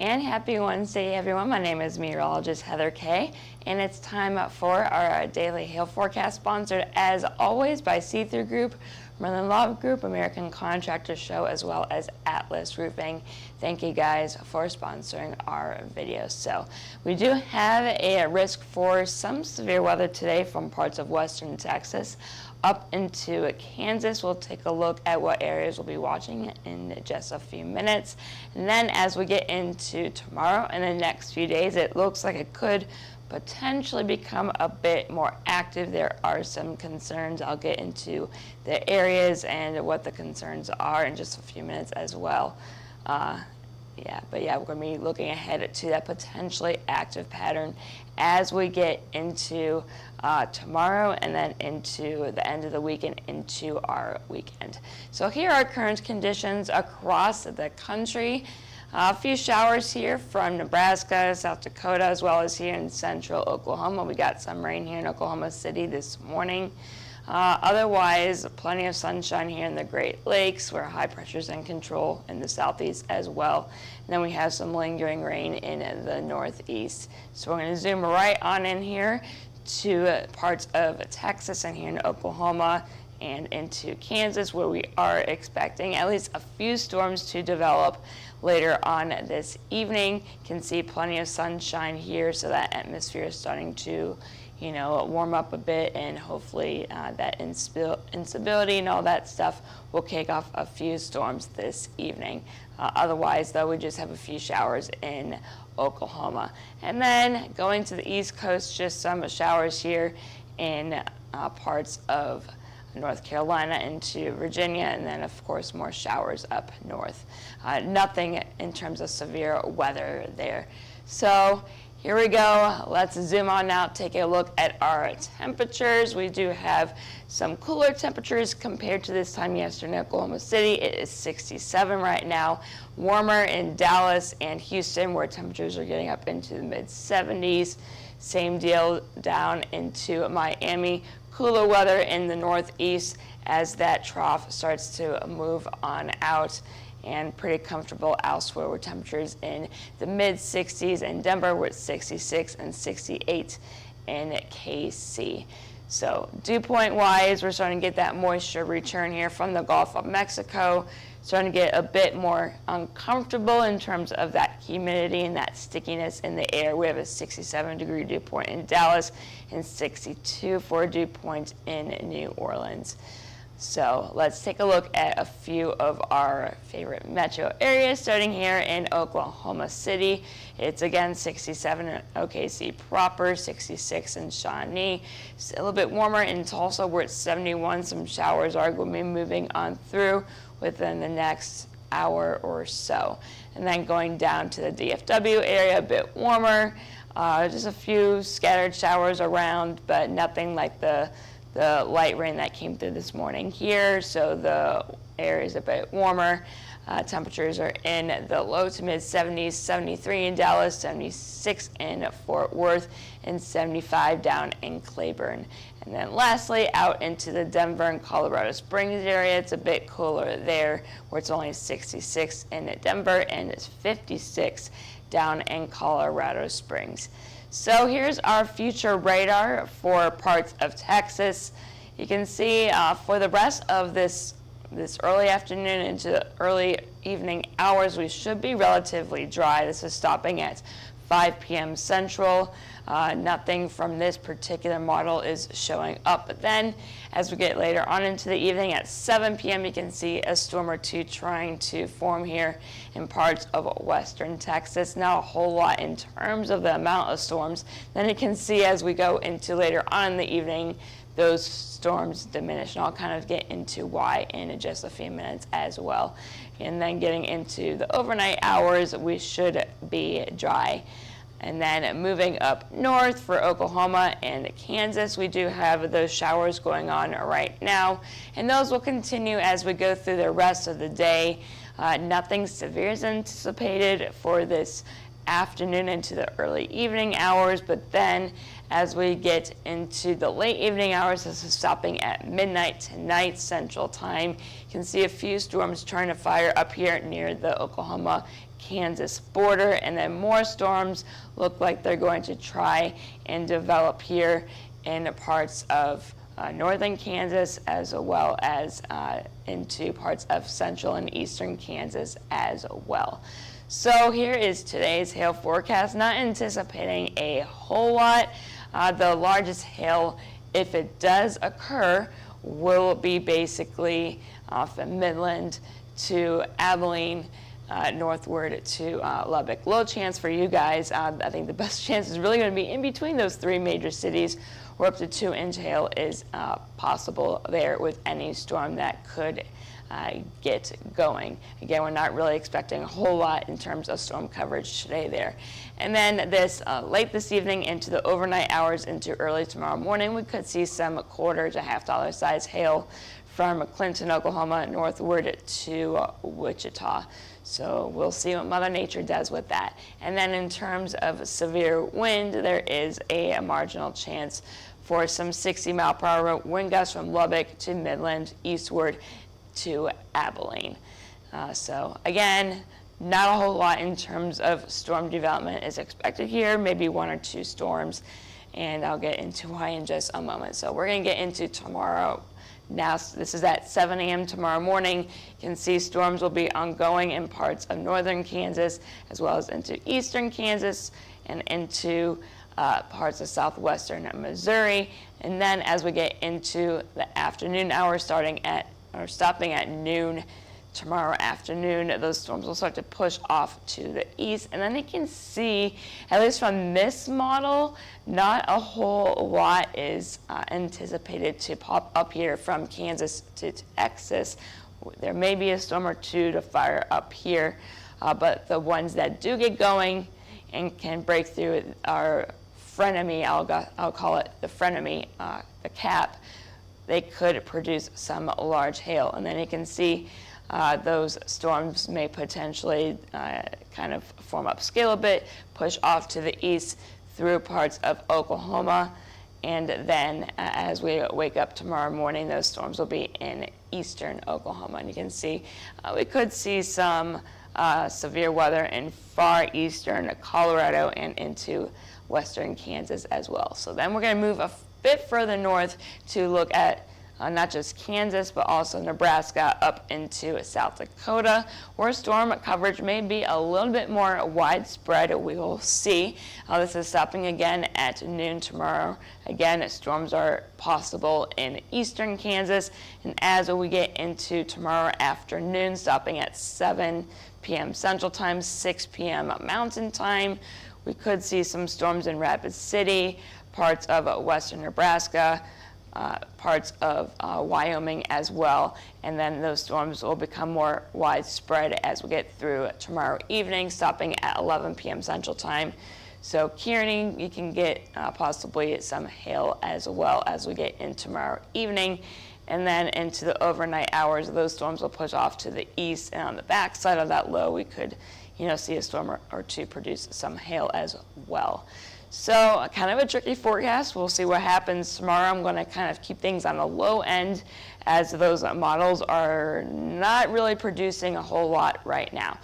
And happy Wednesday, everyone. My name is meteorologist Heather Kay, and it's time for our daily hail forecast, sponsored as always by See-Through Group, Merlin Law Group, American Contractor Show, as well as Atlas Roofing. Thank you guys for sponsoring our videos. So we do have a risk for some severe weather today from parts of western Texas up into Kansas. We'll take a look at what areas we'll be watching in just a few minutes. And then as we get into tomorrow and the next few days, it looks like it could potentially become a bit more active. There are some concerns. I'll get into the areas and what the concerns are in just a few minutes as well. We're going to be looking ahead to that potentially active pattern as we get into tomorrow and then into the end of the week and into our weekend. So here are current conditions across the country. A few showers here from Nebraska, South Dakota, as well as here in central Oklahoma. We got some rain here in Oklahoma City this morning. Otherwise, plenty of sunshine here in the Great Lakes, where high pressure is in control in the southeast as well. And then we have some lingering rain in the northeast. So we're going to zoom right on in here to parts of Texas and here in Oklahoma and into Kansas, where we are expecting at least a few storms to develop later on this evening. Can see plenty of sunshine here, so that atmosphere is starting to warm up a bit, and hopefully that instability and all that stuff will kick off a few storms this evening. Otherwise, though, we just have a few showers in Oklahoma. And then going to the East Coast, just some showers here in parts of North Carolina into Virginia, and then of course more showers up north. Nothing in terms of severe weather there. So here we go. Let's zoom on now, take a look at our temperatures. We do have some cooler temperatures compared to this time yesterday in Oklahoma City. It is 67 right now. Warmer in Dallas and Houston, where temperatures are getting up into the mid-70s. Same deal down into Miami. Cooler weather in the northeast as that trough starts to move on out, and pretty comfortable elsewhere with temperatures in the mid-60s in Denver, with 66 and 68 in KC. So dew point wise, we're starting to get that moisture return here from the Gulf of Mexico. Starting to get a bit more uncomfortable in terms of that humidity and that stickiness in the air. We have a 67-degree dew point in Dallas and 62 for a dew point in New Orleans. So let's take a look at a few of our favorite metro areas, starting here in Oklahoma City. It's again 67 in OKC proper, 66 in Shawnee. It's a little bit warmer in Tulsa, where it's 71. Some showers are going to be moving on through within the next hour or so. And then going down to the DFW area, a bit warmer. Just a few scattered showers around, but nothing like the light rain that came through this morning here. So the area is a bit warmer. Temperatures are in the low to mid 70s, 73 in Dallas, 76 in Fort Worth, and 75 down in Claiborne. And then lastly, out into the Denver and Colorado Springs area, it's a bit cooler there, where it's only 66 in Denver and it's 56 down in Colorado Springs. So here's our future radar for parts of Texas. You can see for the rest of this early afternoon into early evening hours, we should be relatively dry. This is stopping at 5 p.m. Central. Nothing from this particular model is showing up. But then as we get later on into the evening at 7 p.m., you can see a storm or two trying to form here in parts of western Texas. Not a whole lot in terms of the amount of storms. Then you can see as we go into later on in the evening, those storms diminish, and I'll kind of get into why in just a few minutes as well. And then getting into the overnight hours, we should be dry. And then moving up north for Oklahoma and Kansas, we do have those showers going on right now, and those will continue as we go through the rest of the day. Nothing severe is anticipated for this afternoon into the early evening hours, but then as we get into the late evening hours, this is stopping at midnight tonight Central Time. You can see a few storms trying to fire up here near the Oklahoma Kansas border, and then more storms look like they're going to try and develop here in parts of northern Kansas, as well as into parts of central and eastern Kansas as well. So here is today's hail forecast. Not anticipating a whole lot. The largest hail, if it does occur, will be basically off the Midland to Abilene, northward to Lubbock. Low chance for you guys. I think the best chance is really going to be in between those three major cities, where up to 2-inch hail is possible there with any storm that could get going. Again, we're not really expecting a whole lot in terms of storm coverage today there. And then late this evening into the overnight hours into early tomorrow morning, we could see some $0.25 to $half size hail from Clinton, Oklahoma, northward to Wichita. So we'll see what Mother Nature does with that. And then in terms of severe wind, there is a marginal chance for some 60-mile-per-hour wind gusts from Lubbock to Midland, eastward to Abilene. So again, not a whole lot in terms of storm development is expected here, maybe 1 or 2 storms, and I'll get into why in just a moment. So we're going to get into tomorrow. Now, this is at 7 a.m. tomorrow morning. You can see storms will be ongoing in parts of northern Kansas, as well as into eastern Kansas and into parts of southwestern Missouri. And then as we get into the afternoon hours, stopping at noon tomorrow afternoon, those storms will start to push off to the east. And then you can see, at least from this model, not a whole lot is anticipated to pop up here from Kansas to Texas. There may be a storm or two to fire up here, but the ones that do get going and can break through our frenemy, I'll call it the frenemy, the cap, they could produce some large hail. And then you can see those storms may potentially kind of form up scale a bit, push off to the east through parts of Oklahoma, and then as we wake up tomorrow morning, those storms will be in eastern Oklahoma. And you can see we could see some severe weather in far eastern Colorado and into western Kansas as well. So then we're going to move a bit further north to look at not just Kansas, but also Nebraska up into South Dakota, where storm coverage may be a little bit more widespread. We will see. This is stopping again at noon tomorrow. Again, storms are possible in eastern Kansas, and as we get into tomorrow afternoon, stopping at 7 p.m. Central Time, 6 p.m. Mountain Time, we could see some storms in Rapid City, parts of western Nebraska, parts of Wyoming as well, and then those storms will become more widespread as we get through tomorrow evening, stopping at 11 p.m. Central Time. So Kearney, you can get possibly some hail as well as we get in tomorrow evening, and then into the overnight hours, those storms will push off to the east, and on the backside of that low, we could, see a storm or two produce some hail as well. So kind of a tricky forecast. We'll see what happens tomorrow. I'm going to kind of keep things on the low end, as those models are not really producing a whole lot right now.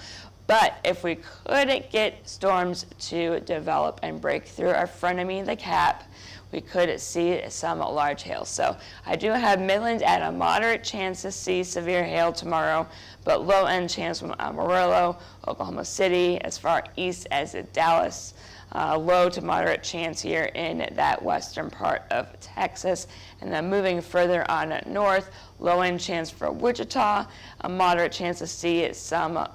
But if we could get storms to develop and break through our frenemy, the cap, we could see some large hail. So I do have Midland at a moderate chance to see severe hail tomorrow, but low end chance from Amarillo, Oklahoma City, as far east as Dallas. Low to moderate chance here in that western part of Texas. And then moving further on north, low end chance for Wichita, a moderate chance to see some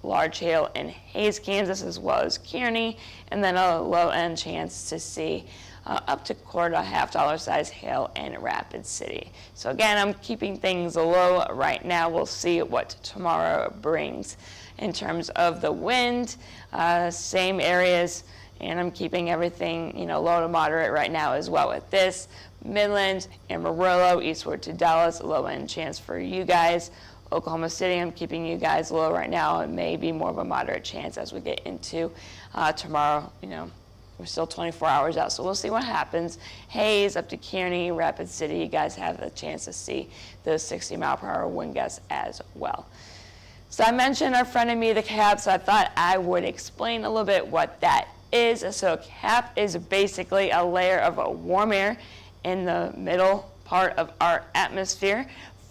large hail in Hays, Kansas, as well as Kearney, and then a low end chance to see up to $0.25 to $half size hail in Rapid City. So again, I'm keeping things low right now. We'll see what tomorrow brings. In terms of the wind, same areas, and I'm keeping everything low to moderate right now as well with this. Midland, Amarillo, eastward to Dallas, low end chance for you guys. Oklahoma City, I'm keeping you guys low right now. It may be more of a moderate chance as we get into tomorrow. We're still 24 hours out, so we'll see what happens. Hays up to Kearney, Rapid City, you guys have a chance to see those 60-mile-per-hour wind gusts as well. So I mentioned in front of me the cap, so I thought I would explain a little bit what that is. So cap is basically a layer of warm air in the middle part of our atmosphere.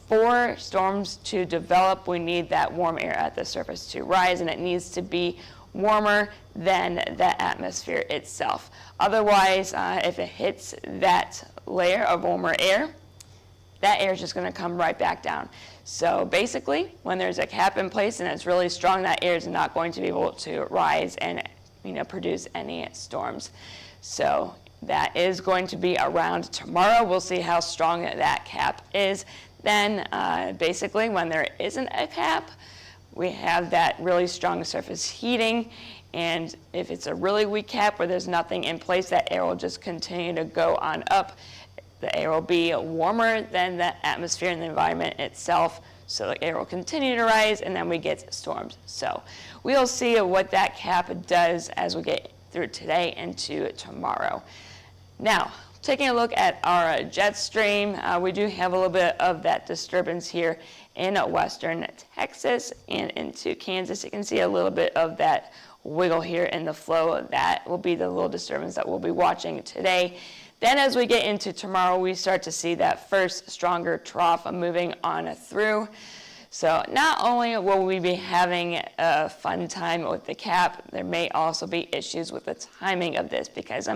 For storms to develop, we need that warm air at the surface to rise, and it needs to be warmer than the atmosphere itself. Otherwise, if it hits that layer of warmer air, that air is just going to come right back down. So basically, when there's a cap in place and it's really strong, that air is not going to be able to rise and produce any storms. So that is going to be around tomorrow. We'll see how strong that cap is. Then basically, when there isn't a cap, we have that really strong surface heating, and if it's a really weak cap where there's nothing in place, that air will just continue to go on up. The air will be warmer than the atmosphere and the environment itself, so the air will continue to rise, and then we get storms. So we'll see what that cap does as we get through today into tomorrow. Now, taking a look at our jet stream, we do have a little bit of that disturbance here in western Texas and into Kansas. You can see a little bit of that wiggle here in the flow. That will be the little disturbance that we'll be watching today. Then as we get into tomorrow, we start to see that first stronger trough moving on through. So not only will we be having a fun time with the cap, there may also be issues with the timing of this, because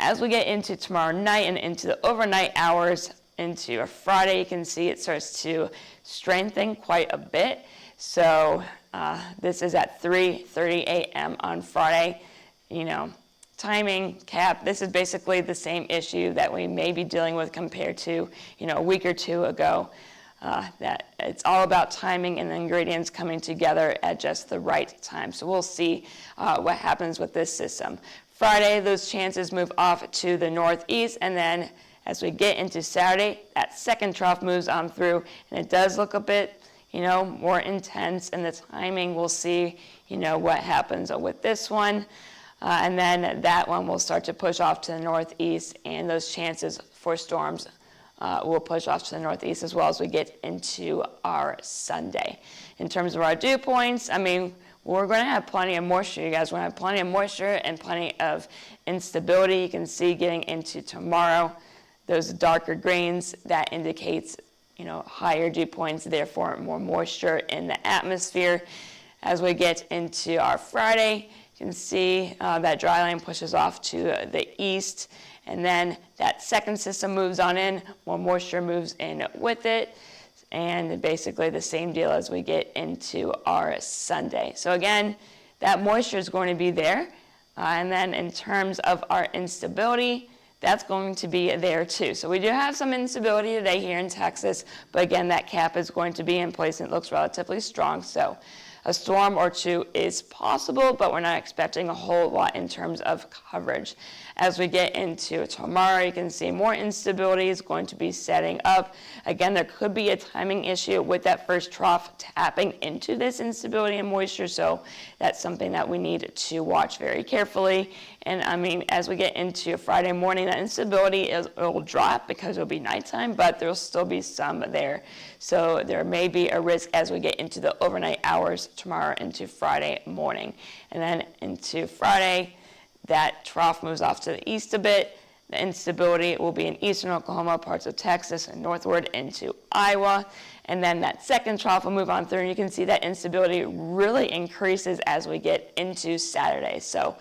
as we get into tomorrow night and into the overnight hours into a Friday, you can see it starts to strengthen quite a bit. So this is at 3:30 a.m. on Friday. Timing, cap, this is basically the same issue that we may be dealing with compared to a week or two ago. That it's all about timing and the ingredients coming together at just the right time. So we'll see what happens with this system. Friday, those chances move off to the northeast, and then as we get into Saturday, that second trough moves on through, and it does look a bit, more intense, and the timing, we'll see, what happens with this one. And then that one will start to push off to the northeast, and those chances for storms will push off to the northeast as well as we get into our Sunday. In terms of our dew points, we're going to have plenty of moisture, you guys. We're going to have plenty of moisture and plenty of instability. You can see getting into tomorrow, those darker greens, that indicates, higher dew points, therefore more moisture in the atmosphere. As we get into our Friday, you can see that dry line pushes off to the east, and then that second system moves on in, more moisture moves in with it, and basically the same deal as we get into our Sunday. So again, that moisture is going to be there, and then in terms of our instability, that's going to be there too. So we do have some instability today here in Texas, but again, that cap is going to be in place and it looks relatively strong. So a storm or two is possible, but we're not expecting a whole lot in terms of coverage. As we get into tomorrow, you can see more instability is going to be setting up. Again, there could be a timing issue with that first trough tapping into this instability and moisture, so that's something that we need to watch very carefully. And as we get into Friday morning, that instability will drop because it'll be nighttime, but there'll still be some there. So there may be a risk as we get into the overnight hours tomorrow into Friday morning. And then into Friday, that trough moves off to the east a bit. The instability will be in eastern Oklahoma, parts of Texas, and northward into Iowa. And then that second trough will move on through, and you can see that instability really increases as we get into Saturday. So,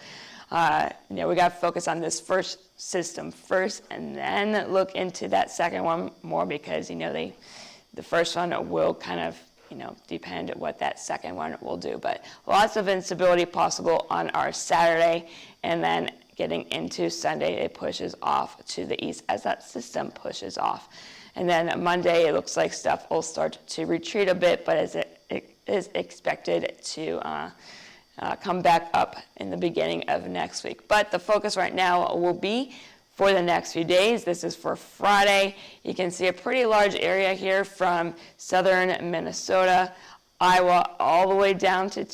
we got to focus on this first system first, and then look into that second one more, because, the first one will kind of, depend on what that second one will do. But lots of instability possible on our Saturday, and then getting into Sunday, it pushes off to the east as that system pushes off. And then Monday, it looks like stuff will start to retreat a bit, but as it is expected to come back up in the beginning of next week. But the focus right now will be for the next few days. This is for Friday. You can see a pretty large area here from southern Minnesota, Iowa, all the way down to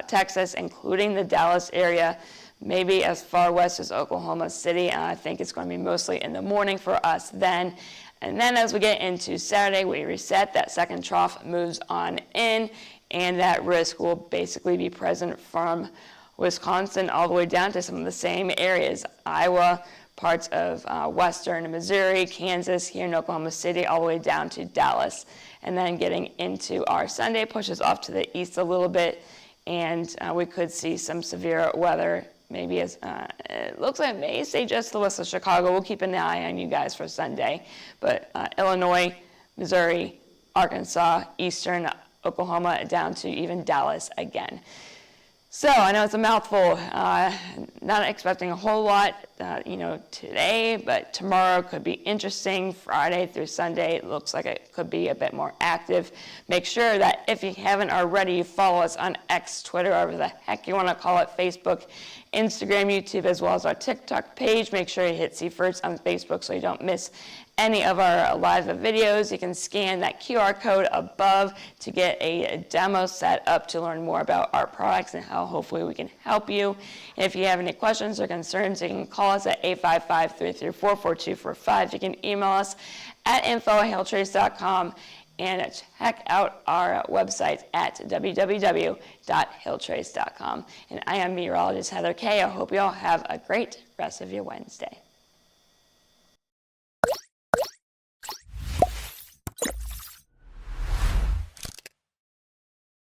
Texas, including the Dallas area, maybe as far west as Oklahoma City. I think it's going to be mostly in the morning for us then. And then as we get into Saturday, we reset. That second trough moves on in, and that risk will basically be present from Wisconsin all the way down to some of the same areas, Iowa, parts of western Missouri, Kansas, here in Oklahoma City, all the way down to Dallas. And then getting into our Sunday pushes off to the east a little bit, and we could see some severe weather. Maybe as it looks like it may stay just to the west of Chicago. We'll keep an eye on you guys for Sunday. But Illinois, Missouri, Arkansas, eastern Oklahoma, down to even Dallas again. So I know it's a mouthful, not expecting a whole lot, today, but tomorrow could be interesting. Friday through Sunday, it looks like it could be a bit more active. Make sure that if you haven't already, you follow us on X, Twitter, whatever the heck you want to call it, Facebook, Instagram, YouTube, as well as our TikTok page. Make sure you hit See First on Facebook so you don't miss any of our live videos. You can scan that QR code above to get a demo set up to learn more about our products and how hopefully we can help you. And if you have any questions or concerns, you can call us at 855-334-4245. You can email us at info@hailtrace.com and check out our website at www.hailtrace.com. And I am meteorologist Heather Kay. I hope you all have a great rest of your Wednesday.